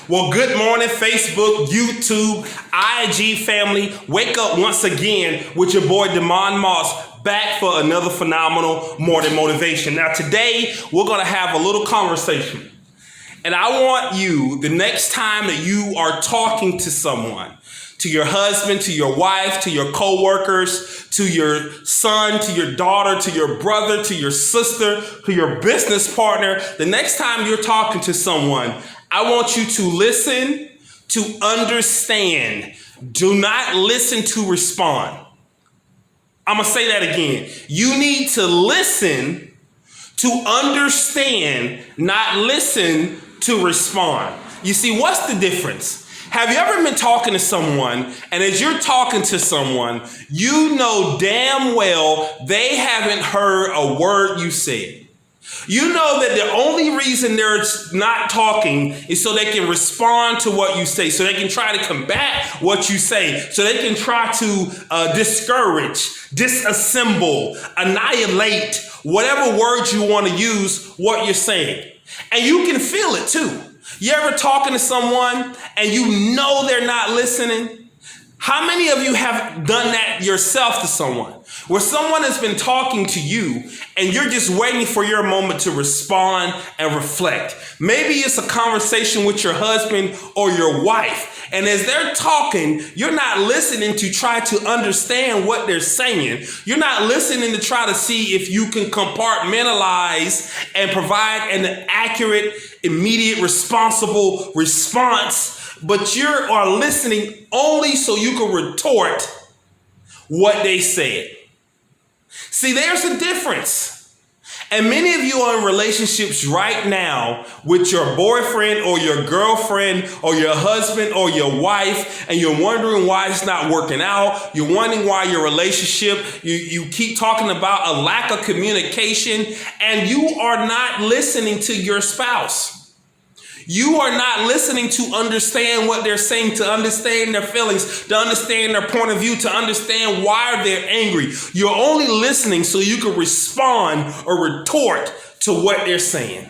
Well, good morning, Facebook, YouTube, IG family. Wake up once again with your boy Demond Moss, back for another phenomenal morning motivation. Now, today we're going to have a little conversation. And I want you, the next time that you are talking to someone, to your husband, to your wife, to your coworkers, to your son, to your daughter, to your brother, to your sister, to your business partner, the next time you're talking to someone, I want you to listen to understand. Do not listen to respond. I'm going to say that again. You need to listen to understand, not listen to respond. You see, what's the difference? Have you ever been talking to someone, and as you're talking to someone, you know damn well they haven't heard a word you said. You know that the only reason they're not talking is so they can respond to what you say, so they can try to combat what you say, so they can try to discourage, disassemble, annihilate, whatever words you want to use, what you're saying. And you can feel it too. You ever talking to someone and you know they're not listening? How many of you have done that yourself to someone? Where someone has been talking to you and you're just waiting for your moment to respond and reflect. Maybe it's a conversation with your husband or your wife. And as they're talking, you're not listening to try to understand what they're saying. You're not listening to try to see if you can compartmentalize and provide an accurate, immediate, responsible response. But you are listening only so you can retort what they said. See, there's a difference. And many of you are in relationships right now with your boyfriend or your girlfriend or your husband or your wife, and you're wondering why it's not working out. You're wondering why your relationship, you keep talking about a lack of communication, and you are not listening to your spouse. You are not listening to understand what they're saying, to understand their feelings, to understand their point of view, to understand why they're angry. You're only listening so you can respond or retort to what they're saying.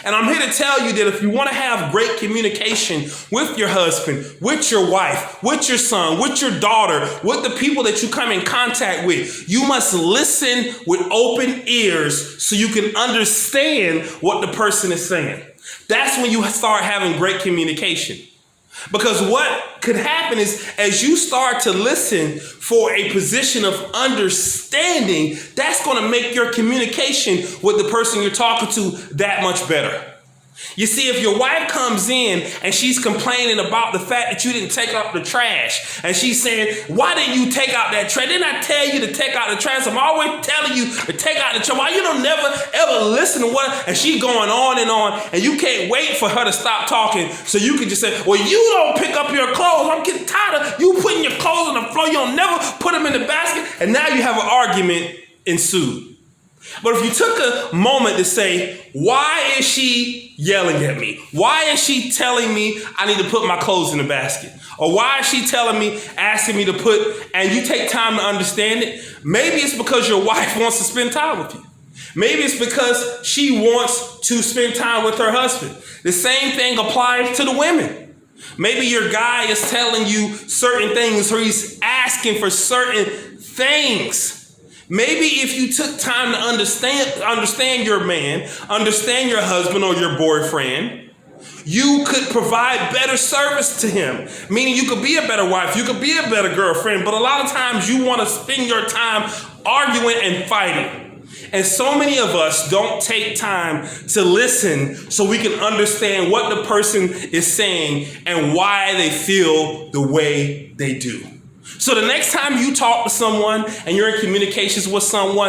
And I'm here to tell you that if you want to have great communication with your husband, with your wife, with your son, with your daughter, with the people that you come in contact with, you must listen with open ears so you can understand what the person is saying. That's when you start having great communication. Because what could happen is as you start to listen for a position of understanding, that's going to make your communication with the person you're talking to that much better. You see, if your wife comes in and she's complaining about the fact that you didn't take out the trash, and she's saying, why didn't you take out that trash? Didn't I tell you to take out the trash? I'm always telling you to take out the trash. Why you don't never ever listen to what? And she's going on, and you can't wait for her to stop talking so you can just say, well, you don't pick up your clothes. I'm getting tired of you putting your clothes on the floor. You don't never put them in the basket. And now you have an argument ensued. But if you took a moment to say, why is she yelling at me? Why is she telling me I need to put my clothes in the basket? Or why is she telling me, asking me to put, and you take time to understand it? Maybe it's because your wife wants to spend time with you. Maybe it's because she wants to spend time with her husband. The same thing applies to the women. Maybe your guy is telling you certain things, or he's asking for certain things. Maybe if you took time to understand your man, understand your husband or your boyfriend, you could provide better service to him. Meaning you could be a better wife, you could be a better girlfriend, but a lot of times you want to spend your time arguing and fighting. And so many of us don't take time to listen so we can understand what the person is saying and why they feel the way they do. So the next time you talk to someone and you're in communications with someone,